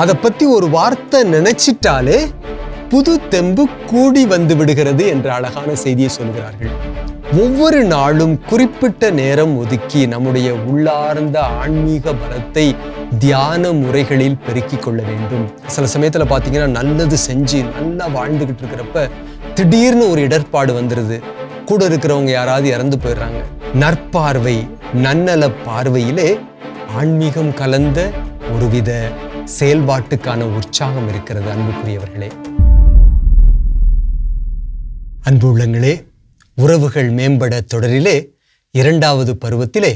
அதை பத்தி ஒரு வார்த்தை நினைச்சிட்டாலே புது தெம்பு கூடி வந்து விடுகிறது என்ற அழகான செய்தியை சொல்கிறார்கள். ஒவ்வொரு நாளும் குறிப்பிட்ட நேரம் ஒதுக்கி நம்முடைய உள்ளார்ந்த ஆன்மீக பலத்தை தியான முறைகளில் பெருக்கிக் கொள்ள வேண்டும். சில சமயத்துல பாத்தீங்கன்னா நல்லது செஞ்சு நல்லா வாழ்ந்துகிட்டு இருக்கிறப்ப திடீர்னு ஒரு இடர்பாடு வந்துருது. கூட இருக்கிறவங்க யாராவது இறந்து போயிடுறாங்க. நற்பார்வை, நன்னல பார்வையிலே ஆன்மீகம் கலந்த ஒருவித செயல்பாட்டுக்கான உற்சாகம் இருக்கிறது. அன்புக்குரியவர்களே, அன்பு உள்ளங்களே, உறவுகள் மேம்பட தொடரிலே 2வது பருவத்திலே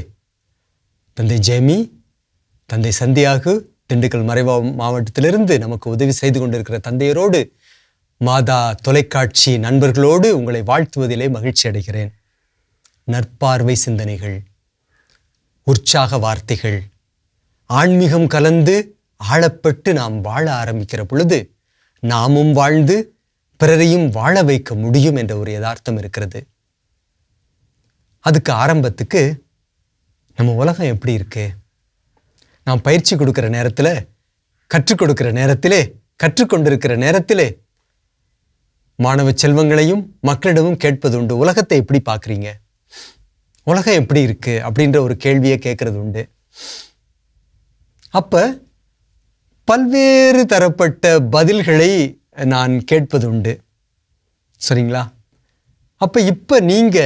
தந்தை ஜெமி, தந்தை சந்தியாகு திண்டுக்கல் மறைவா மாவட்டத்திலிருந்து நமக்கு உதவி செய்து கொண்டிருக்கிற தந்தையரோடு, மாதா தொலைக்காட்சி நண்பர்களோடு உங்களை வாழ்த்துவதிலே மகிழ்ச்சி அடைகிறேன். நற்பார்வை சிந்தனைகள், உற்சாக வார்த்தைகள், ஆன்மீகம் கலந்து ஆழப்பட்டு நாம் வாழ ஆரம்பிக்கிற பொழுது நாமும் வாழ்ந்து பிறரையும் வாழ வைக்க முடியும் என்ற ஒரு யதார்த்தம் இருக்கிறது. அதுக்கு ஆரம்பத்துக்கு நம்ம உலகம் எப்படி இருக்கு? நாம் பயிற்சி கொடுக்கிற நேரத்தில், கற்றுக் கொடுக்கிற நேரத்திலே, கற்றுக்கொண்டிருக்கிற நேரத்திலே மாணவ செல்வங்களையும் மக்களிடமும் கேட்பது உண்டு. உலகத்தை எப்படி பார்க்குறீங்க? உலகம் எப்படி இருக்கு அப்படின்ற ஒரு கேள்வியை கேட்கறது உண்டு. அப்ப பல்வேறு தரப்பட்ட பதில்களை நான் கேட்பது உண்டு. சரிங்களா? அப்ப இப்ப நீங்க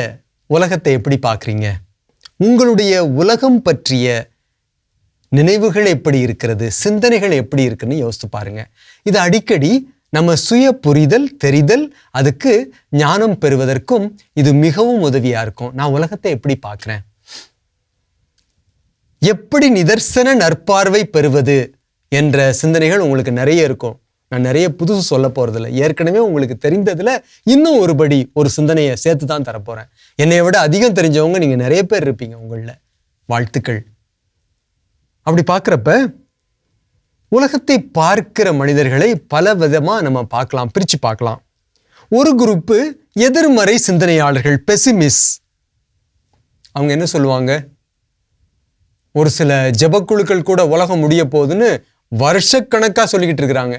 உலகத்தை எப்படி பார்க்குறீங்க? உங்களுடைய உலகம் பற்றிய நினைவுகள் எப்படி இருக்கிறது, சிந்தனைகள் எப்படி இருக்குன்னு யோசித்து பாருங்க. இது அடிக்கடி நம்ம சுய புரிதல், தெரிதல், அதுக்கு ஞானம் பெறுவதற்கும் இது மிகவும் உதவியா இருக்கும். நான் உலகத்தை எப்படி பார்க்கிறேன், எப்படி நிதர்சன நற்பார்வை பெறுவது என்ற சிந்தனைகள் உங்களுக்கு நிறைய இருக்கும். நான் நிறைய புதுசு சொல்ல போறதில்லை. ஏற்கனவே உங்களுக்கு தெரிந்ததுல இன்னும் ஒருபடி ஒரு சிந்தனையை சேர்த்து தான் தரப்போறேன். என்னை விட அதிகம் தெரிஞ்சவங்க நீங்க நிறைய பேர் இருப்பீங்க. உங்கள வாழ்த்துக்கள். அப்படி பார்க்குறப்ப உலகத்தை பார்க்கிற மனிதர்களை பல விதமா நம்ம பார்க்கலாம், பிரிச்சு பார்க்கலாம். ஒரு குரூப்பு எதிர்மறை சிந்தனையாளர்கள், பெசிமிஸ். அவங்க என்ன சொல்லுவாங்க? ஒரு சில ஜெபக்குழுக்கள் கூட உலகம் முடிய போகுதுன்னு வருஷக்கணக்கா சொல்லிக்கிட்டு இருக்கிறாங்க.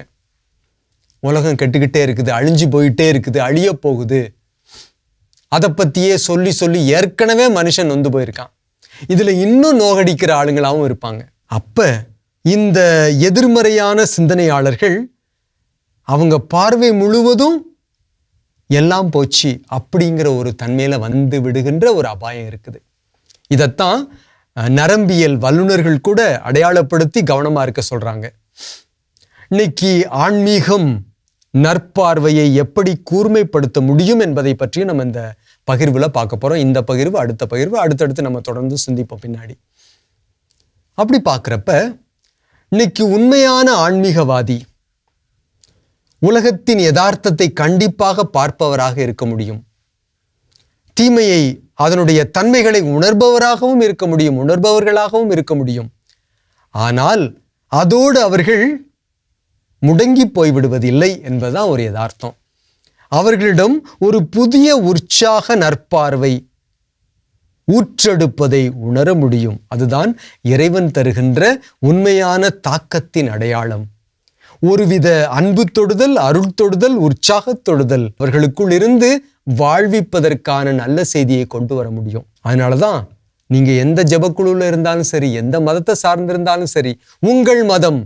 உலகம் கெட்டுக்கிட்டே இருக்குது, அழிஞ்சு போயிட்டே இருக்குது, அழிய போகுது. அதை பத்தியே சொல்லி சொல்லி ஏற்கனவே மனுஷன் நொந்து போயிருக்கான். இதுல இன்னும் நோகடிக்கிற ஆளுங்களாவும் இருப்பாங்க. அப்ப இந்த எதிர்மறையான சிந்தனையாளர்கள் அவங்க பார்வை முழுவதும் எல்லாம் போச்சு அப்படிங்கிற ஒரு தன்மையில வந்து விடுகின்ற ஒரு அபாயம் இருக்குது. இதைத்தான் நரம்பியல் வல்லுநர்கள் கூட அடையாளப்படுத்தி கவனமா இருக்க சொல்றாங்க. இன்னைக்கு ஆன்மீகம் நற்பார்வையை எப்படி கூர்மைப்படுத்த முடியும் என்பதை பற்றி நம்ம இந்த பகிர்வுல பார்க்க போறோம். இந்த பகிர்வு, அடுத்த பகிர்வு, அடுத்தடுத்து நம்ம தொடர்ந்து சிந்திப்போம் பின்னாடி. அப்படி பார்க்குறப்ப இன்னைக்கு உண்மையான ஆன்மீகவாதி உலகத்தின் யதார்த்தத்தை கண்டிப்பாக பார்ப்பவராக இருக்க முடியும். தீமையை, அதனுடைய தன்மைகளை உணர்பவராகவும் இருக்க முடியும், உணர்பவர்களாகவும் இருக்க முடியும். ஆனால் அதோடு அவர்கள் முடங்கி போய்விடுவதில்லை என்பதுதான் ஒரு யதார்த்தம். அவர்களிடம் ஒரு புதிய உற்சாக நற்பார்வை ஊற்றெடுப்பதை உணர முடியும். அதுதான் இறைவன் தருகின்ற உண்மையான தாக்கத்தின் அடையாளம். ஒருவித அன்பு தொடுதல், அருள் தொடுதல், உற்சாக தொடுதல் அவர்களுக்குள் இருந்து வாழ்விப்பதற்கான நல்ல செய்தியை கொண்டு வர முடியும். அதனாலதான் நீங்க எந்த ஜெபக்குழுல இருந்தாலும் சரி, எந்த மதத்தை சார்ந்திருந்தாலும் சரி, உங்கள் மதம்,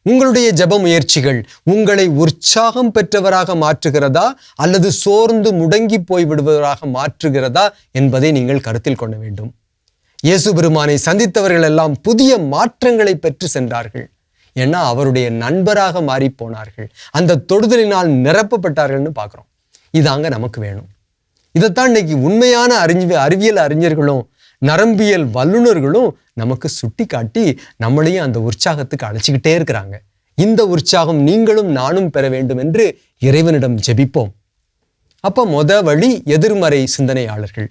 உங்களுடைய ஜெப முயற்சிகள் உங்களை உற்சாகம் பெற்றவராக மாற்றுகிறதா அல்லது சோர்ந்து முடங்கி போய் விடுவதாக மாற்றுகிறதா என்பதை நீங்கள் கருத்தில் கொள்ள வேண்டும். இயேசு பெருமானை சந்தித்தவர்கள் எல்லாம் புதிய மாற்றங்களை பெற்று சென்றார்கள். ஏன்னா அவருடைய நண்பராக மாறி போனார்கள், அந்த தொடுதலினால் நிரப்பப்பட்டார்கள்னு பார்க்குறோம். இதாங்க நமக்கு வேணும். இதைத்தான் இன்னைக்கு உண்மையான அறிவியல் அறிஞர்களும் நரம்பியல் வல்லுநர்களும் நமக்கு சுட்டி காட்டி நம்மளையும் அந்த உற்சாகத்துக்கு அழைச்சிக்கிட்டே இருக்கிறாங்க. இந்த உற்சாகம் நீங்களும் நானும் பெற வேண்டும் என்று இறைவனிடம் ஜெபிப்போம். அப்ப வழி எதிர்மறை சிந்தனையாளர்கள்.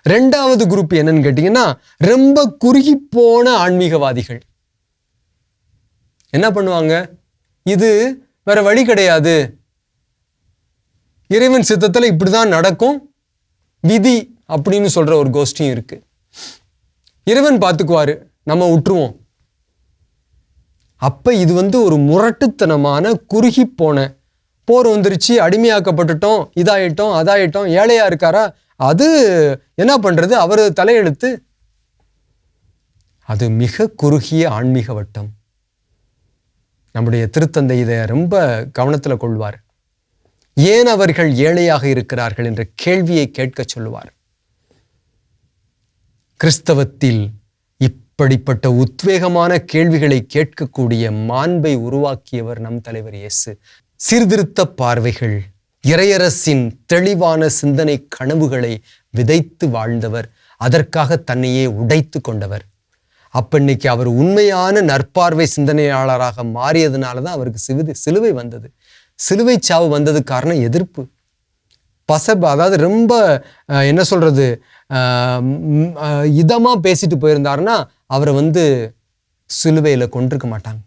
2வது குரூப் என்னன்னு கேட்டீங்கன்னா, ரொம்ப குறுகி போன ஆன்மீகவாதிகள். என்ன பண்ணுவாங்க? இது வேற வழி கிடையாது, இறைவன் சித்தத்துல இப்படிதான் நடக்கும், விதி அப்படின்னு சொல்ற ஒரு கோஷ்டியும் இருக்கு. இறைவன் பார்த்துக்குவாரு, நம்ம விட்டுருவோம். அப்ப இது ஒரு முரட்டுத்தனமான குறுகி போன, போர் வந்துருச்சு, அடிமையாக்கப்பட்டுட்டோம், இதாயிட்டோம், அதாயிட்டோம், ஏழையா இருக்காரா, அது என்ன பண்றது, அவர் தலையெழுத்து. அது மிக குறுகிய ஆன்மீக வட்டம். நம்முடைய திருத்தந்தை இதை ரொம்ப கவனத்தில் கொள்வார். ஏன் அவர்கள் ஏழையாக இருக்கிறார்கள் என்ற கேள்வியை கேட்க சொல்லுவார். கிறிஸ்தவத்தில் இப்படிப்பட்ட உத்வேகமான கேள்விகளை கேட்கக்கூடிய மாண்பை உருவாக்கியவர் நம் தலைவர் இயேசு. சீர்திருத்த பார்வைகள், இறையரசின் தெளிவான சிந்தனை கனவுகளை விதைத்து வாழ்ந்தவர். அதற்காக தன்னையே உடைத்து கொண்டவர். அப்ப இன்னைக்கு அவர் உண்மையான நற்பார்வை சிந்தனையாளராக மாறியதுனால தான் அவருக்கு சிலுவை வந்தது. சிலுவை சாவு வந்ததுக்கு காரணம் எதிர்ப்பு. அதாவது ரொம்ப என்ன சொல்றது, இதமா பேசிட்டு போயிருந்தாருன்னா அவரை சிலுவையில கொண்டிருக்க மாட்டாங்க.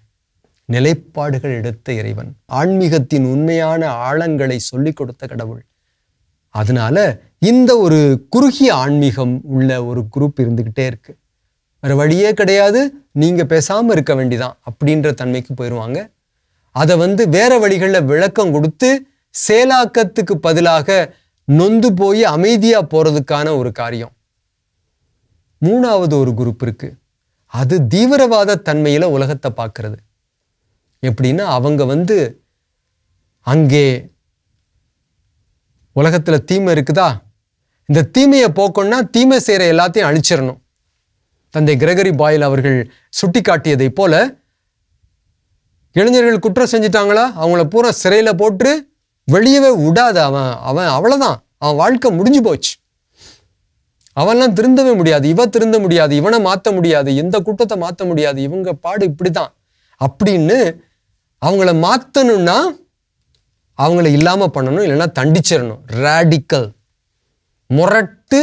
நிலைப்பாடுகள் எடுத்த இறைவன், ஆன்மீகத்தின் உண்மையான ஆழங்களை சொல்லிக் கொடுத்த கடவுள். அதனால இந்த ஒரு குறுகிய ஆன்மீகம் உள்ள ஒரு குரூப் இருந்துகிட்டே இருக்கு. வேற வழியே கிடையாது, நீங்க பேசாம இருக்க வேண்டிதான் அப்படின்ற தன்மைக்கு போயிடுவாங்க. அதை வேற வழிகளில் விளக்கம் கொடுத்து செயலாக்கத்துக்கு பதிலாக நொந்து போய் அமைதியா போறதுக்கான ஒரு காரியம். மூணாவது ஒரு குரூப் இருக்கு. அது தீவிரவாத தன்மையில உலகத்தை பார்க்கறது. எப்படின்னா அவங்க அங்கே உலகத்துல தீமை இருக்குதா, இந்த தீமையை போக்கணும்னா தீமை செய்யற எல்லாத்தையும் அழிச்சிடணும். தந்தை கிரகரி பாயில் அவர்கள் சுட்டி காட்டியதை போல, இளைஞர்கள் குற்றம் செஞ்சிட்டாங்களா, அவங்கள பூரா சிறையில போட்டு வெளியவே விடாத. அவன் அவ்வளவுதான், அவன் வாழ்க்கை முடிஞ்சு போச்சு, அவன்லாம் திருந்தவே முடியாது, இவ திருந்த முடியாது, இவனை மாற்ற முடியாது, எந்த குற்றத்தை மாற்ற முடியாது, இவங்க பாடு இப்படிதான் அப்படின்னு அவங்கள மாற்றணும்னா அவங்கள இல்லாம பண்ணணும், இல்லைன்னா தண்டிச்சிடணும். ராடிக்கல் முரட்டு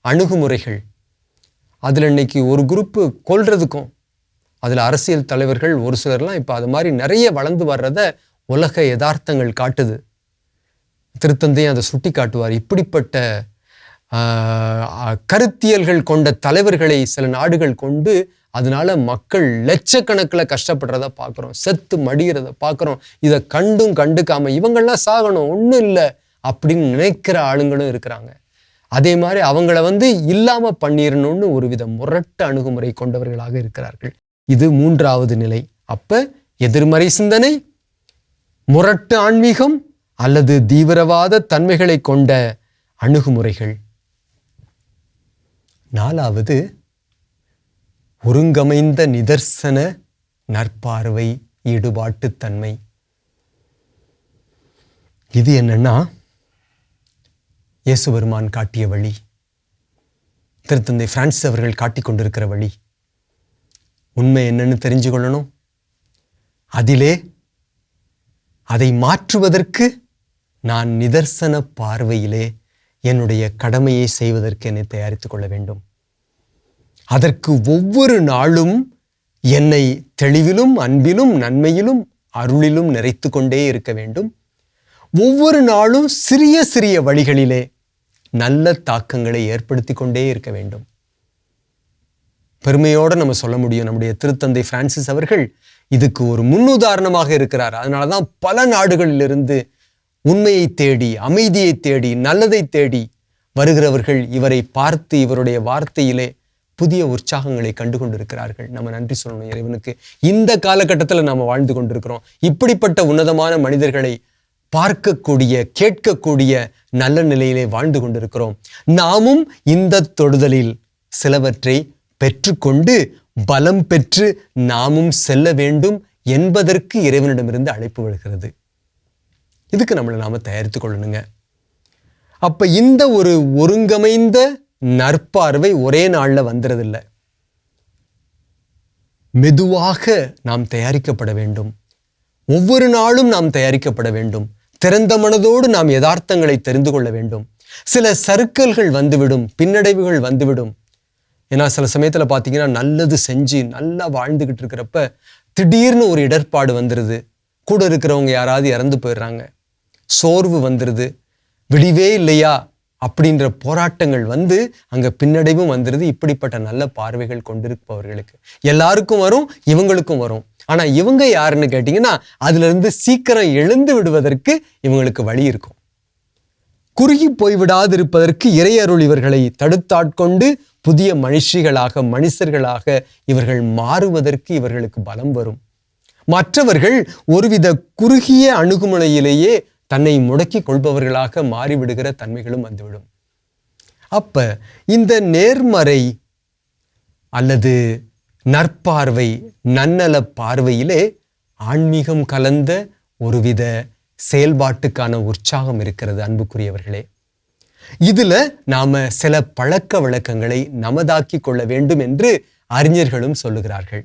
அணுகுமுறைகள். அதுல இன்னைக்கு ஒரு குரூப்பு கொல்றதுக்கும், அதுல அரசியல் தலைவர்கள் ஒரு சிலர்லாம் இப்ப அது மாதிரி நிறைய வளர்ந்து வர்றத உலக யதார்த்தங்கள் காட்டுது. திருத்தந்தையும் அதை சுட்டி காட்டுவார். இப்படிப்பட்ட கருத்தியல்கள் கொண்ட தலைவர்களை சில நாடுகள் கொண்டு அதனால மக்கள் லட்சக்கணக்கில் கஷ்டப்படுறத பார்க்குறோம், செத்து மடிகிறத பார்க்குறோம். இதை கண்டும் கண்டுக்காம இவங்கெல்லாம் சாகணும், ஒன்றும் இல்லை அப்படின்னு நினைக்கிற ஆளுங்களும் இருக்கிறாங்க. அதே மாதிரி அவங்கள இல்லாம பண்ணிடணும்னு ஒரு வித முரட்டு அணுகுமுறை கொண்டவர்களாக இருக்கிறார்கள். இது மூன்றாவது நிலை. அப்ப எதிர்மறை சிந்தனை, முரட்டு ஆன்மீகம் அல்லது தீவிரவாத தன்மைகளை கொண்ட அணுகுமுறைகள். நாலாவது ஒருங்கமைந்த நிதர்சன நற்பார்வை ஈடுபாட்டுத்தன்மை. இது என்னன்னா இயேசு பெருமான் காட்டிய வழி, திருத்தந்தை பிரான்சிஸ் அவர்கள் காட்டிக் கொண்டிருக்கிற வழி. உண்மை என்னன்னு தெரிஞ்சு கொள்ளணும், அதிலே அதை மாற்றுவதற்கு நான் நிதர்சன பார்வையிலே என்னுடைய கடமையை செய்வதற்கு என்னை தயாரித்துக் கொள்ள வேண்டும். அதற்கு ஒவ்வொரு நாளும் என்னை தெளிவிலும் அன்பிலும் நன்மையிலும் அருளிலும் நிறைத்து கொண்டே இருக்க வேண்டும். ஒவ்வொரு நாளும் சிறிய சிறிய வழிகளிலே நல்ல தாக்கங்களை ஏற்படுத்தி கொண்டே இருக்க வேண்டும். பெருமையோடு நம்ம சொல்ல முடியும், நம்முடைய திருத்தந்தை பிரான்சிஸ் அவர்கள் இதுக்கு ஒரு முன்னுதாரணமாக இருக்கிறார். அதனாலதான் பல நாடுகளிலிருந்து உண்மையை தேடி, அமைதியை தேடி, நல்லதை தேடி வருகிறவர்கள் இவரை பார்த்து இவருடைய வார்த்தையிலே புதிய உற்சாகங்களை கண்டு கொண்டிருக்கிறார்கள். நம்ம நன்றி சொல்லணும் இறைவனுக்கு. இந்த காலகட்டத்தில் நாம் வாழ்ந்து கொண்டிருக்கிறோம். இப்படிப்பட்ட உன்னதமான மனிதர்களை பார்க்கக்கூடிய, கேட்கக்கூடிய நல்ல நிலையிலே வாழ்ந்து கொண்டிருக்கிறோம். நாமும் இந்த தொடுதலில் சிலவற்றை பெற்றுக்கொண்டு பலம் பெற்று நாமும் செல்ல வேண்டும் என்பதற்கு இறைவனிடமிருந்து அழைப்பு வருகிறது. இதுக்கு நம்மளை நாம தயாரித்துக் கொள்ளணுங்க. அப்ப இந்த ஒரு ஒருங்கமைந்த நற்பார்வை ஒரே நாள்ல வந்துறதில்லை. மெதுவாக நாம் தயாரிக்கப்பட வேண்டும். ஒவ்வொரு நாளும் நாம் தயாரிக்கப்பட வேண்டும். திறந்த மனதோடு நாம் யதார்த்தங்களை தெரிந்து கொள்ள வேண்டும். சில சறுக்கல்கள் வந்துவிடும், பின்னடைவுகள் வந்துவிடும். ஏன்னா சில சமயத்துல பார்த்தீங்கன்னா நல்லது செஞ்சு நல்லா வாழ்ந்துகிட்டு இருக்கிறப்ப திடீர்னு ஒரு இடர்பாடு வந்துடுது. கூட இருக்கிறவங்க யாராவது இறந்து போயிடுறாங்க, சோர்வு வந்துடுது, விடிவே இல்லையா அப்படின்ற போராட்டங்கள் அங்க பின்னடைவும் வந்துடுது. இப்படிப்பட்ட நல்ல பார்வைகள் கொண்டிருப்பவர்களுக்கு எல்லாருக்கும் வரும், இவங்களுக்கும் வரும். ஆனா இவங்க யாருன்னு கேட்டீங்கன்னா அதுல இருந்து சீக்கிரம் எழுந்து விடுவதற்கு இவங்களுக்கு வழி இருக்கும். குறுகி போய்விடாது இருப்பதற்கு இறையருள் இவர்களை தடுத்தாட்கொண்டு புதிய மனுஷர்களாக இவர்கள் மாறுவதற்கு இவர்களுக்கு பலம் வரும். மற்றவர்கள் ஒருவித குறுகிய அணுகுமுறையிலேயே தன்னை முடக்கி கொள்பவர்களாக மாறிவிடுகிற தன்மைகளும் வந்துவிடும். அப்ப இந்த நேர்மறை அல்லது நற்பார்வை, நன்னல பார்வையிலே ஆன்மீகம் கலந்த ஒருவித செயல்பாட்டுக்கான உற்சாகம் இருக்கிறது அன்புக்குரியவர்களே. இதுல நாம சில பழக்க வழக்கங்களை நமதாக்கி கொள்ள வேண்டும் என்று அறிஞர்களும் சொல்லுகிறார்கள்.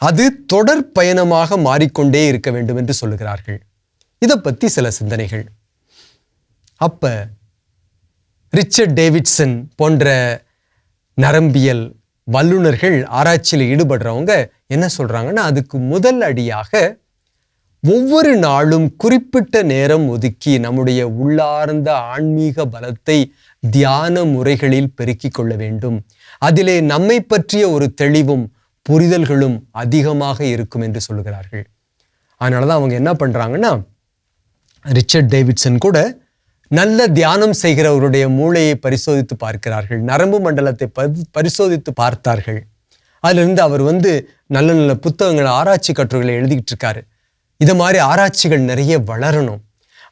அது தொடர் பயணமாக மாறிக்கொண்டே இருக்க வேண்டும் என்று சொல்லுகிறார்கள். இதை பத்தி சில சிந்தனைகள். அப்ப ரிச்சர்ட் டேவிட்சன் போன்ற நரம்பியல் வல்லுநர்கள் ஆராய்ச்சியில் ஈடுபடுறவங்க என்ன சொல்றாங்கன்னா, அதுக்கு முதல் அடியாக ஒவ்வொரு நாளும் குறிப்பிட்ட நேரம் ஒதுக்கி நம்முடைய உள்ளார்ந்த ஆன்மீக பலத்தை தியான முறைகளில் பெருக்கிக் கொள்ள வேண்டும். அதிலே நம்மை பற்றிய ஒரு தெளிவும் புரிதல்களும் அதிகமாக இருக்கும் என்று சொல்லுகிறார்கள். அதனாலதான் அவங்க என்ன பண்றாங்கன்னா, ரிச்சர்ட் டேவிட்சன் கூட நல்ல தியானம் செய்கிறவருடைய மூளையை பரிசோதித்து பார்க்கிறார்கள். நரம்பு மண்டலத்தை பரிசோதித்து பார்த்தார்கள். அதிலிருந்து அவர் நல்ல நல்ல புத்தகங்கள், ஆராய்ச்சி கட்டுரைகளை எழுதிக்கிட்டு இருக்காரு. இது மாதிரி ஆராய்ச்சிகள் நிறைய வளரணும்.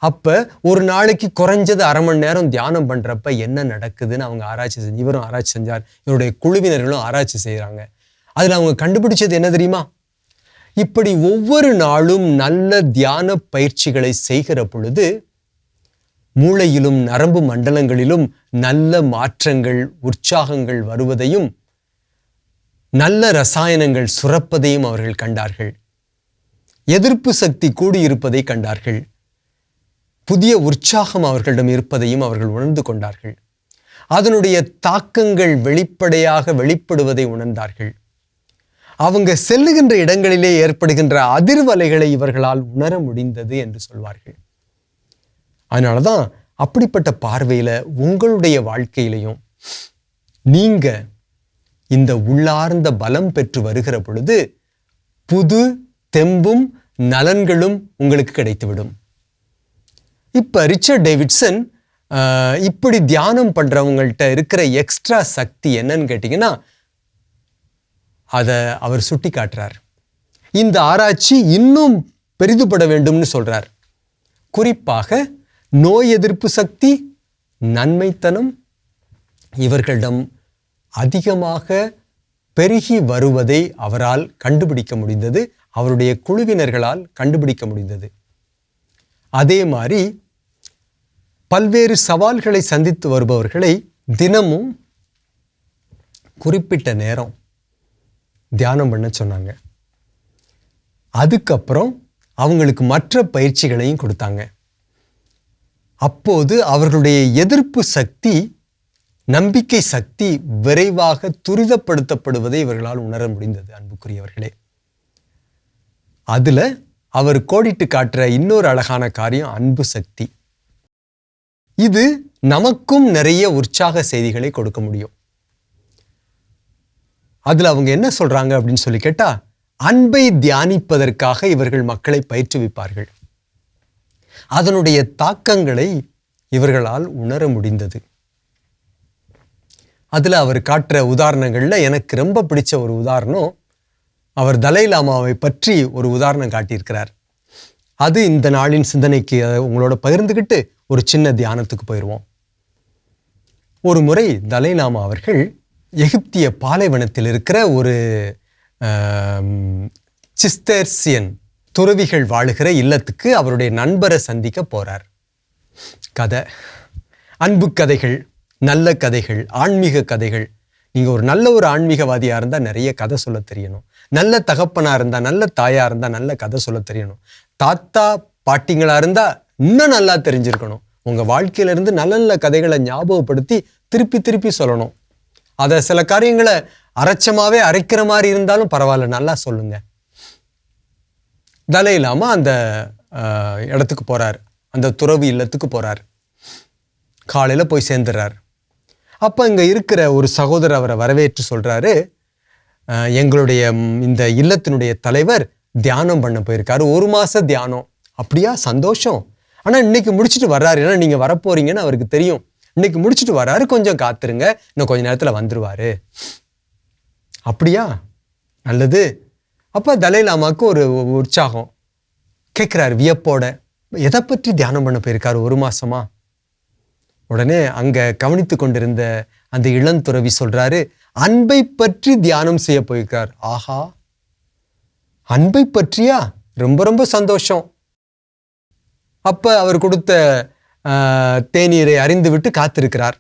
அப்ப ஒரு நாளைக்கு குறைஞ்சது 1/2 மணி நேரம் தியானம் பண்றப்ப என்ன நடக்குதுன்னு அவங்க ஆராய்ச்சி செஞ்சு, இவரும் ஆராய்ச்சி செஞ்சார், இவருடைய குழுவினர்களும் ஆராய்ச்சி செய்யறாங்க. அதுல அவங்க கண்டுபிடிச்சது என்ன தெரியுமா? இப்படி ஒவ்வொரு நாளும் நல்ல தியான பயிற்சிகளை செய்கிற பொழுது மூளையிலும் நரம்பு மண்டலங்களிலும் நல்ல மாற்றங்கள், உற்சாகங்கள் வருவதையும் நல்ல ரசாயனங்கள் சுரப்பதையும் அவர்கள் கண்டார்கள். எதிர்ப்பு சக்தி கூடியிருப்பதை கண்டார்கள். புதிய உற்சாகம் அவர்களிடம் இருப்பதையும் அவர்கள் உணர்ந்து கொண்டார்கள். அதனுடைய தாக்கங்கள் வெளிப்படையாக வெளிப்படுவதை உணர்ந்தார்கள். அவங்க செல்லுகின்ற இடங்களிலே ஏற்படுகின்ற அதிர்வலைகளை இவர்களால் உணர முடிந்தது என்று சொல்வார்கள். அதனாலதான் அப்படிப்பட்ட பார்வையில உங்களுடைய வாழ்க்கையிலையும் நீங்க இந்த உள்ளார்ந்த பலம் பெற்று வருகிற பொழுது புது தெம்பும் நலன்களும் உங்களுக்கு கிடைத்துவிடும். இப்ப ரிச்சர்ட் டேவிட்சன் இப்படி தியானம் பண்றவங்கள்ட்ட இருக்கிற எக்ஸ்ட்ரா சக்தி என்னன்னு கேட்டீங்கன்னா, அதை அவர் சுட்டி காட்டுறார். இந்த ஆராய்ச்சி இன்னும் பெரிதுபட வேண்டும்னு சொல்றார். குறிப்பாக நோய் எதிர்ப்பு சக்தி, நன்மைத்தனம் இவர்களிடம் அதிகமாக பெருகி வருவதை அவரால் கண்டுபிடிக்க முடிந்தது. அவருடைய குழுவினர்களால் கண்டுபிடிக்க முடிந்தது. அதே மாதிரி பல்வேறு சவால்களை சந்தித்து வருபவர்களை தினமும் குறிப்பிட்ட நேரம் தியானம் பண்ண சொன்னாங்க. அதுக்கப்புறம் அவங்களுக்கு மற்ற பயிற்சிகளையும் கொடுத்தாங்க. அப்போது அவர்களுடைய எதிர்ப்பு சக்தி, நம்பிக்கை சக்தி விரைவாக துரிதப்படுத்தப்படுவதை இவர்களால் உணர முடிந்தது. அன்புக்குரியவர்களே, அதுல அவர் கோடிட்டு காட்டுற இன்னொரு அழகான காரியம் அன்பு சக்தி. இது நமக்கும் நிறைய உற்சாக செய்திகளை கொடுக்க முடியும். அதுல அவங்க என்ன சொல்றாங்க அப்படின்னு சொல்லி கேட்டா, அன்பை தியானிப்பதற்காக இவர்கள் மக்களை பயிற்றுவிப்பார்கள். அதனுடைய தாக்கங்களை இவர்களால் உணர முடிந்தது. அதுல அவர் காட்டுற உதாரணங்கள்ல எனக்கு ரொம்ப பிடிச்ச ஒரு உதாரணம், அவர் தலை லாமாவை பற்றி ஒரு உதாரணம் காட்டியிருக்கிறார். அது இந்த நாளின் சிந்தனைக்கு உங்களோட பகிர்ந்துக்கிட்டு ஒரு சின்ன தியானத்துக்கு போயிடுவோம். ஒரு முறை தலை லாமா அவர்கள் எகிப்திய பாலைவனத்தில் இருக்கிற ஒரு சிஸ்டர்சியன் துறவிகள் வாழுகிற இல்லத்துக்கு அவருடைய நண்பரை சந்திக்க போறார். கதை, அன்பு கதைகள், நல்ல கதைகள், ஆன்மீக கதைகள். நீங்க ஒரு நல்ல ஆன்மீகவாதியா இருந்தா நிறைய கதை சொல்ல தெரியணும். நல்ல தகப்பனா இருந்தா, நல்ல தாயா இருந்தா நல்ல கதை சொல்ல தெரியணும். தாத்தா பாட்டிங்களா இருந்தா இன்னும் நல்லா தெரிஞ்சிருக்கணும். உங்க வாழ்க்கையில இருந்து நல்ல நல்ல கதைகளை ஞாபகப்படுத்தி திருப்பி திருப்பி சொல்லணும். அத சில காரியங்களை அரைச்சமாவே அரைக்கிற மாதிரி இருந்தாலும் பரவாயில்ல, நல்லா சொல்லுங்க. தலை லாமா அந்த இடத்துக்கு போறார், அந்த துறவி இல்லத்துக்கு போறார். காலையில போய் சேர்ந்துடுறார். அப்ப இங்க இருக்கிற ஒரு சகோதரர் அவரை வரவேற்று சொல்றாரு, எங்களுடைய இந்த இல்லத்தினுடைய தலைவர் தியானம் பண்ண போயிருக்காரு, 1 மாச தியானம். அப்படியா, சந்தோஷம். ஆனால் இன்னைக்கு முடிச்சுட்டு வர்றாரு, ஏன்னா நீங்கள் வரப்போறீங்கன்னு அவருக்கு தெரியும். இன்னைக்கு முடிச்சுட்டு வர்றாரு, கொஞ்சம் காத்துருங்க, இன்னும் கொஞ்ச நேரத்தில் வந்துருவாரு. அப்படியா, நல்லது. அப்போ தலைலாமாவுக்கு ஒரு உற்சாகம். கேட்குறாரு வியப்போட, எதை பற்றி தியானம் பண்ண போயிருக்காரு 1 மாசமா? உடனே அங்க கவனித்து கொண்டிருந்த அந்த இளந்துறவி சொல்றாரு, அன்பை பற்றி தியானம் செய்ய போயிருக்கார். ஆஹா, அன்பை பற்றியா? ரொம்ப ரொம்ப சந்தோஷம். அப்ப அவர் கொடுத்த தேநீரை அறிந்து விட்டு காத்திருக்கிறார்.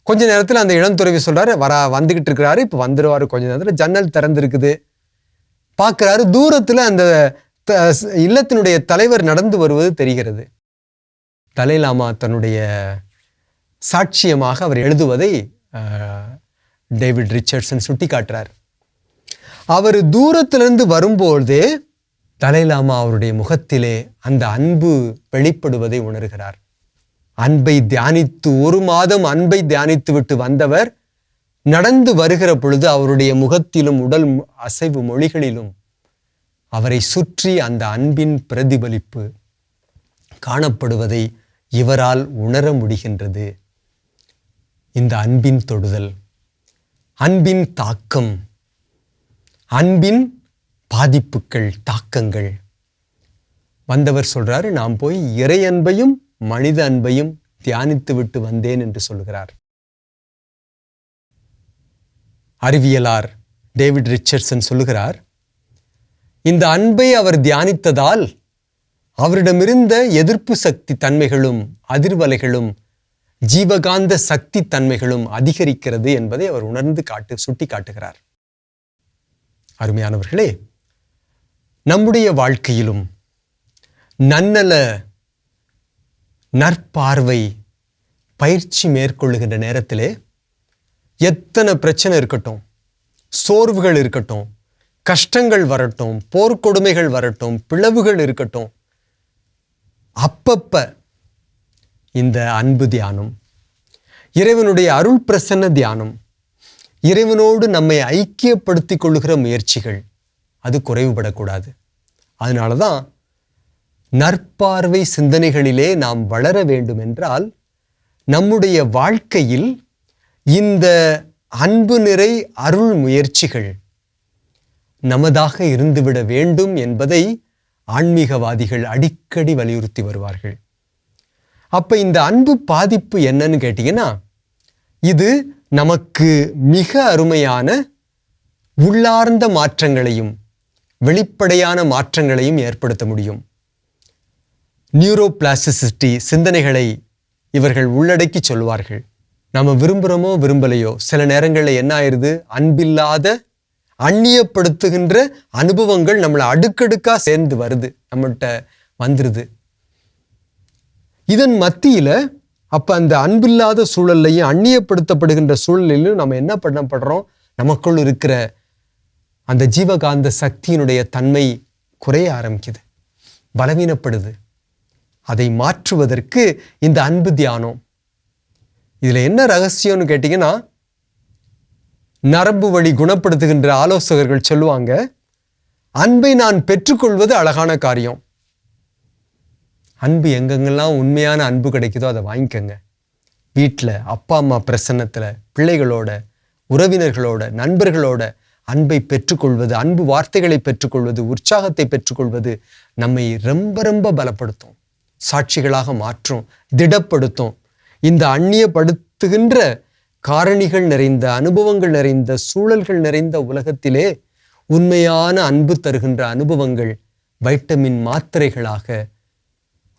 கொஞ்ச நேரத்தில் அந்த இளந்துறவி சொல்றாரு, வந்துகிட்டு இருக்கிறாரு, இப்ப வந்துருவாரு. கொஞ்ச நேரத்தில் ஜன்னல் திறந்திருக்குது. பார்க்கிறாரு, தூரத்துல அந்த இல்லத்தினுடைய தலைவர் நடந்து வருவது தெரிகிறது. தலைலாமா தன்னுடைய சாட்சியமாக அவர் எழுதுவதை டேவிட் ரிச்சர்ட்சன் சுட்டி காட்டுறார். அவர் தூரத்திலிருந்து வரும்போதே தலைலாமா அவருடைய முகத்திலே அந்த அன்பு வெளிப்படுவதை உணர்கிறார். அன்பை தியானித்து 1 மாதம் அன்பை தியானித்து விட்டு வந்தவர் நடந்து வருகிற பொழுது அவருடைய முகத்திலும் உடல் அசைவு மொழிகளிலும் அவரை சுற்றி அந்த அன்பின் பிரதிபலிப்பு காணப்படுவதை இவரால் உணர முடிகின்றது. இந்த அன்பின் தொடுதல், அன்பின் தாக்கம், அன்பின் பாதிப்புகள், தாக்கங்கள். வந்தவர் சொல்றாரு, நான் போய் இறை அன்பையும் மனித அன்பையும் தியானித்து விட்டு வந்தேன் என்று சொல்கிறார். அறிவியலார் டேவிட் ரிச்சர்ட்சன் சொல்லுகிறார், இந்த அன்பை அவர் தியானித்ததால் அவரிடமிருந்த எதிர்ப்பு சக்தி தன்மைகளும் அதிர்வலைகளும் ஜீவகாந்த சக்தி தன்மைகளும் அதிகரிக்கிறது என்பதை அவர் உணர்ந்து சுட்டி காட்டுகிறார். அருமையானவர்களே, நம்முடைய வாழ்க்கையிலும் நன்னல நற்பார்வை பயிற்சி மேற்கொள்ளுகின்ற நேரத்திலே எத்தனை பிரச்சனை இருக்கட்டும், சோர்வுகள் இருக்கட்டும், கஷ்டங்கள் வரட்டும், போர்க்கொடுமைகள் வரட்டும், பிளவுகள் இருக்கட்டும், அப்பப்ப இந்த அன்பு தியானம், இறைவனுடைய அருள் பிரசன்ன தியானம், இறைவனோடு நம்மை ஐக்கியப்படுத்திக் கொள்ளுகிற முயற்சிகள் அது குறைவுபடக்கூடாது. அதனால தான் நற்பார்வை சிந்தனைகளிலே நாம் வளர வேண்டும் என்றால் நம்முடைய வாழ்க்கையில் இந்த அன்பு நிறை அருள் முயற்சிகள் நமதாக இருந்துவிட வேண்டும் என்பதை ஆன்மீகவாதிகள் அடிக்கடி வலியுறுத்தி வருவார்கள். அப்ப இந்த அன்பு பாதிப்பு என்னன்னு கேட்டீங்கன்னா, இது நமக்கு மிக அருமையான உள்ளார்ந்த மாற்றங்களையும் வெளிப்படையான மாற்றங்களையும் ஏற்படுத்த முடியும். நியூரோபிளாஸ்டிசிட்டி சிந்தனைகளை இவர்கள் உள்ளடக்கி சொல்வார்கள். நம்ம விரும்புகிறோமோ விரும்பலையோ சில நேரங்களில் என்ன ஆயிடுது, அன்பில்லாத அந்நியப்படுத்துகின்ற அனுபவங்கள் நம்மளை அடுக்கடுக்கா சேர்ந்து வருது, நம்மகிட்ட வந்துருது. இதன் மத்தியில அப்ப அந்த அன்பில்லாத சூழல்லையும் அந்நியப்படுத்தப்படுகின்ற சூழலிலும் நம்ம என்ன பண்ணப்படுறோம், நமக்குள் இருக்கிற அந்த ஜீவகாந்த சக்தியினுடைய தன்மை குறைய ஆரம்பிக்குது, பலவீனப்படுது. அதை மாற்றுவதற்கு இந்த அன்பு தியானம். இதுல என்ன ரகசியம்னு கேட்டீங்கன்னா, நரம்பு வழி குணப்படுத்துகின்ற ஆலோசகர்கள் சொல்லுவாங்க, அன்பை நான் பெற்றுக்கொள்வது அழகான காரியம். அன்பு எங்கெங்கெல்லாம் உண்மையான அன்பு கிடைக்குதோ அதை வாங்கிக்கங்க. வீட்டில் அப்பா அம்மா பிரசன்னத்தில், பிள்ளைகளோட, உறவினர்களோட, நண்பர்களோட அன்பை பெற்றுக்கொள்வது, அன்பு வார்த்தைகளை பெற்றுக்கொள்வது, உற்சாகத்தை பெற்றுக்கொள்வது நம்மை ரொம்ப ரொம்ப பலப்படுத்தும், சாட்சிகளாக மாற்றும், திடப்படுத்தும். இந்த அந்நியப்படுத்துகின்ற காரணிகள் நிறைந்த, அனுபவங்கள் நிறைந்த, சூழல்கள் நிறைந்த உலகத்திலே உண்மையான அன்பு தருகின்ற அனுபவங்கள் வைட்டமின் மாத்திரைகளாக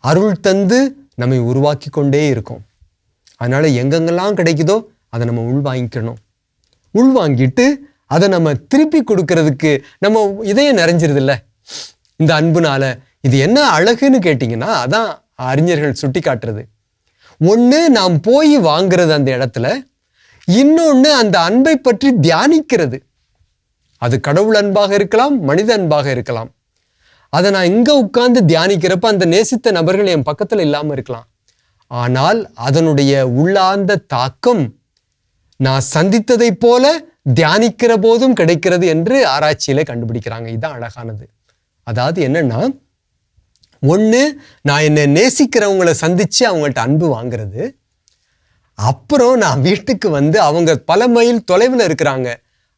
அருள் தந்து நம்மை உருவாக்கி கொண்டே இருக்கும். அதனால எங்கெங்கெல்லாம் கிடைக்குதோ அதை நம்ம உள்வாங்கிக்கணும். உள்வாங்கிட்டு அதை நம்ம திருப்பி கொடுக்கறதுக்கு நம்ம இதயம் நிறைஞ்சிருது இல்லை இந்த அன்புனால. இது என்ன அழகுன்னு கேட்டிங்கன்னா, அதான் அறிஞர்கள் சுட்டி காட்டுறது. ஒன்று நாம் போய் வாங்கிறது அந்த இடத்துல, இன்னொன்று அந்த அன்பை பற்றி தியானிக்கிறது. அது கடவுள் அன்பாக இருக்கலாம், மனித அன்பாக இருக்கலாம். அதை நான் இங்கே உட்கார்ந்து தியானிக்கிறப்ப அந்த நேசித்த நபர்கள் என் பக்கத்தில் இல்லாமல் இருக்கலாம். ஆனால் அதனுடைய உள்ளார்ந்த தாக்கம் நான் சந்தித்ததை போல தியானிக்கிற போதும் கிடைக்கிறது என்று ஆராய்ச்சியில கண்டுபிடிக்கிறாங்க. இதுதான் அழகானது. அதாவது என்னன்னா, ஒண்ணு நான் என்னை நேசிக்கிறவங்களை சந்திச்சு அவங்கள்ட்ட அன்பு வாங்குறது, அப்புறம் நான் வீட்டுக்கு வந்து அவங்க பல மைல் தொலைவில் இருக்கிறாங்க,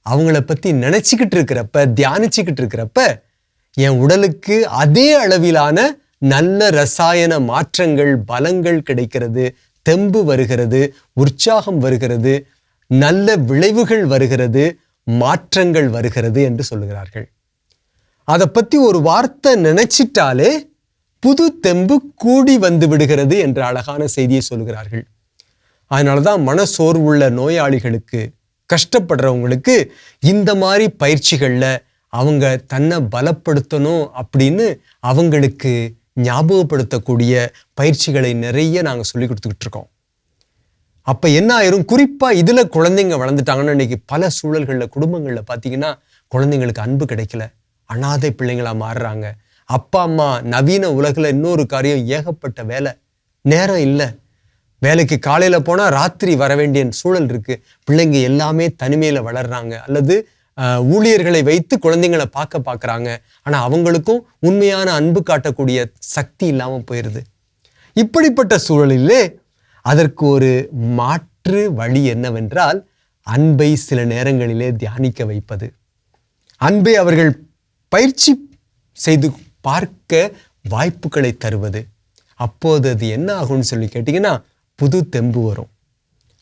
அவங்கள பத்தி நினைச்சுக்கிட்டு இருக்கிறப்ப, தியானிச்சுக்கிட்டு இருக்கிறப்ப என் உடலுக்கு அதே அளவிலான நல்ல ரசாயன மாற்றங்கள், பலங்கள் கிடைக்கிறது, தெம்பு வருகிறது, உற்சாகம் வருகிறது, நல்ல விளைவுகள் வருகிறது, மாற்றங்கள் வருகிறது என்று சொல்லுகிறார்கள். அதை பத்தி ஒரு வார்த்தை நினைச்சிட்டாலே புது தெம்பு கூடி வந்து விடுகிறது என்ற அழகான செய்தியை சொல்லுகிறார்கள். அதனாலதான் மனசோர்வுள்ள நோயாளிகளுக்கு, கஷ்டப்படுறவங்களுக்கு இந்த மாதிரி பயிற்சிகள்ல அவங்க தன்னை பலப்படுத்தணும் அப்படின்னு அவங்களுக்கு ஞாபகப்படுத்தக்கூடிய பயிற்சிகளை நிறைய நாங்கள் சொல்லி கொடுத்துக்கிட்டு இருக்கோம். அப்ப என்ன ஆயிரும், குறிப்பா இதுல குழந்தைங்க வளர்ந்துட்டாங்கன்னா, இன்னைக்கு பல சூழல்கள்ல, குடும்பங்கள்ல பாத்தீங்கன்னா குழந்தைங்களுக்கு அன்பு கிடைக்கல, அனாதை பிள்ளைங்களா மாறுறாங்க. அப்பா அம்மா நவீன உலகில் இன்னொரு காரியம், ஏகப்பட்ட வேலை, நேரம் இல்லை, வேலைக்கு காலையில போனா ராத்திரி வர வேண்டிய சூழல் இருக்கு, பிள்ளைங்க எல்லாமே தனிமையில வளர்றாங்க, அல்லது ஊழியர்களை வைத்து குழந்தைங்களை பார்க்கறாங்க. ஆனா அவங்களுக்கும் உண்மையான அன்பு காட்டக்கூடிய சக்தி இல்லாம போயிருது. இப்படிப்பட்ட சூழலிலே அதற்கு ஒரு மாற்று வழி என்னவென்றால், அன்பை சில நேரங்களிலே தியானிக்க வைப்பது, அன்பை அவர்கள் பயிற்சி செய்து பார்க்க வாய்ப்புகளை தருவது. அப்போது அது என்ன ஆகும்னு சொல்லி கேட்டிங்கன்னா, புது தெம்பு வரும்.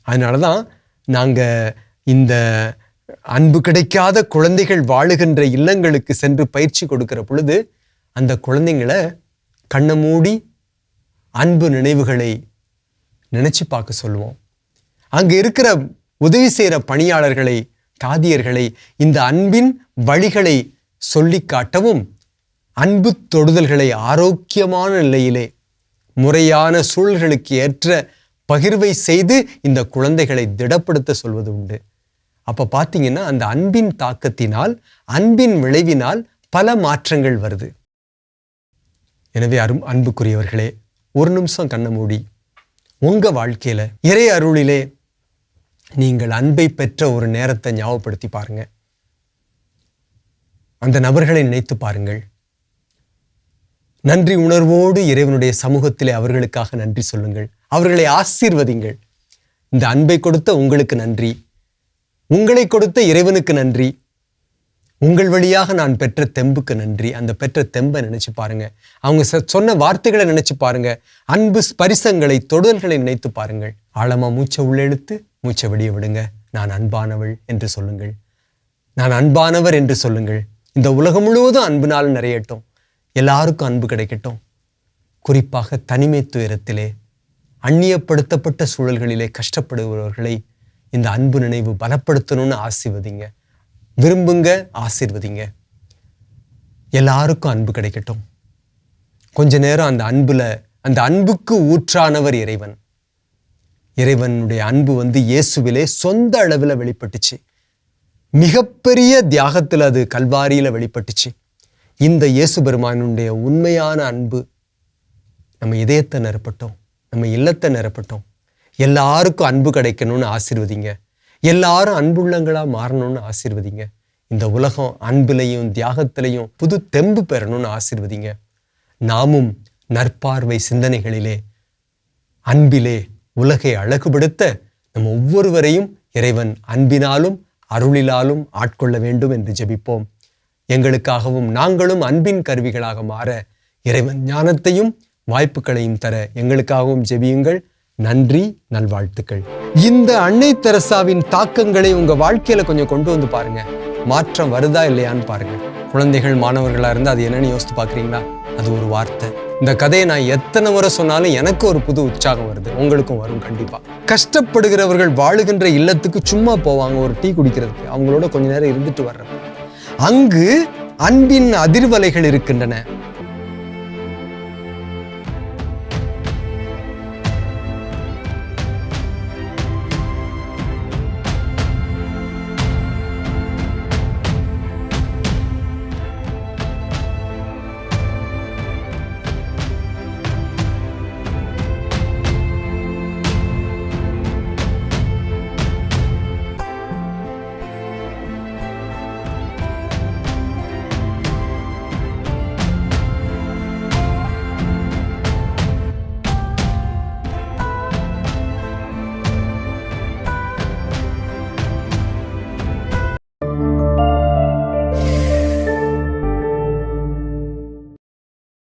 அதனாலதான் நாங்க இந்த அன்பு கிடைக்காத குழந்தைகள் வாழுகின்ற இல்லங்களுக்கு சென்று பயிற்சி கொடுக்கிற பொழுது அந்த குழந்தைங்களை கண்ணை மூடி அன்பு நினைவுகளை நினைச்சு பார்க்க சொல்லுவோம். அங்க இருக்கிற உதவி செய்கிற பணியாளர்களை, தாதியர்களை இந்த அன்பின் வழிகளை சொல்லி காட்டவும், அன்பு தொடுதல்களை ஆரோக்கியமான நிலையிலே முறையான சூழல்களுக்கு ஏற்ற பகிர்வை செய்து இந்த குழந்தைகளை திடப்படுத்த சொல்வது உண்டு. அப்ப பார்த்தீங்கன்னா அந்த அன்பின் தாக்கத்தினால், அன்பின் விளைவினால் பல மாற்றங்கள் வருது. எனவே அன்புக்குரியவர்களே, ஒரு நிமிஷம் கண்ணை மூடி உங்க வாழ்க்கையில இறை அருளிலே நீங்கள் அன்பை பெற்ற ஒரு நேரத்தை ஞாபகப்படுத்தி பாருங்க. அந்த நபர்களை நினைத்து பாருங்கள். நன்றி உணர்வோடு இறைவனுடைய சமூகத்திலே அவர்களுக்காக நன்றி சொல்லுங்கள், அவர்களை ஆசீர்வதிங்கள். இந்த அன்பை கொடுத்த உங்களுக்கு நன்றி, உங்களை கொடுத்த இறைவனுக்கு நன்றி, உங்கள் வழியாக நான் பெற்ற தெம்புக்கு நன்றி. அந்த பெற்ற தெம்பை நினைச்சு பாருங்க, அவங்க சொன்ன வார்த்தைகளை நினைச்சு பாருங்க, அன்பு ஸ்பரிசங்களை, தொடுதல்களை நினைத்து பாருங்கள். ஆழமா மூச்சை உள்ளெழுத்து மூச்சை வெளியே விடுங்க. நான் அன்பானவள் என்று சொல்லுங்கள், நான் அன்பானவர் என்று சொல்லுங்கள். இந்த உலகம் முழுவதும் அன்பினால் நிறையட்டும், எல்லாருக்கும் அன்பு கிடைக்கட்டும். குறிப்பாக தனிமை துயரத்திலே, அந்நியப்படுத்தப்பட்ட சூழல்களிலே கஷ்டப்படுபவர்களை இந்த அன்பு நினைவு பலப்படுத்தணும்னு ஆசீர்வதிங்க, விரும்புங்க, ஆசீர்வதிங்க. எல்லாருக்கும் அன்பு கிடைக்கட்டும். கொஞ்ச நேரம் அந்த அன்புக்கு ஊற்றானவர் இறைவன். இறைவனுடைய அன்பு இயேசுவிலே சொந்த அளவில் வெளிப்பட்டுச்சு, மிகப்பெரிய தியாகத்தில் அது கல்வாரியில வெளிப்பட்டுச்சு. இந்த இயேசு பெருமானுடைய உண்மையான அன்பு நம்ம இதயத்தை நிரப்பட்டோம், நம்ம இல்லத்தை நிரப்பட்டோம். எல்லாருக்கும் அன்பு கிடைக்கணும்னு ஆசீர்வதிங்க, எல்லாரும் அன்புள்ளங்களா மாறணும்னு ஆசீர்வதிங்க. இந்த உலகம் அன்பிலையும் தியாகத்திலையும் புது தெம்பு பெறணும்னு ஆசீர்வதிங்க. நாமும் நற்பார்வை சிந்தனைகளிலே, அன்பிலே உலகை அழகுபடுத்த நம்ம ஒவ்வொருவரையும் இறைவன் அன்பினாலும் அருளிலாலும் ஆட்கொள்ள வேண்டும் என்று ஜெபிப்போம். எங்களுக்காகவும் நாங்களும் அன்பின் கருவிகளாக மாற இறைவன் ஞானத்தையும் வாய்ப்புகளையும் தர எங்களுக்காகவும் ஜெபியுங்கள். நன்றி, நல்வாழ்த்துக்கள். இந்த அன்னை தெரசாவின் தாக்கங்களை உங்க வாழ்க்கையில கொஞ்சம் கொண்டு வந்து பாருங்க. மாற்றம் வருதா இல்லையான்னு பாருங்க. குழந்தைகள், மாணவர்களா இருந்தா அது என்னன்னு யோசித்து பாக்குறீங்களா? அது ஒரு வார்த்தை. இந்த கதையை நான் எத்தனை முறை சொன்னாலும் எனக்கு ஒரு புது உற்சாகம் வருது, உங்களுக்கும் வரும் கண்டிப்பா. கஷ்டப்படுகிறவர்கள் வாழுகின்ற இல்லத்துக்கு சும்மா போவாங்க ஒரு டீ குடிக்கிறதுக்கு, அவங்களோட கொஞ்ச நேரம் இருந்துட்டு வர்றப்ப அங்கு அன்பின் அதிர்வலைகள் இருக்கின்றன.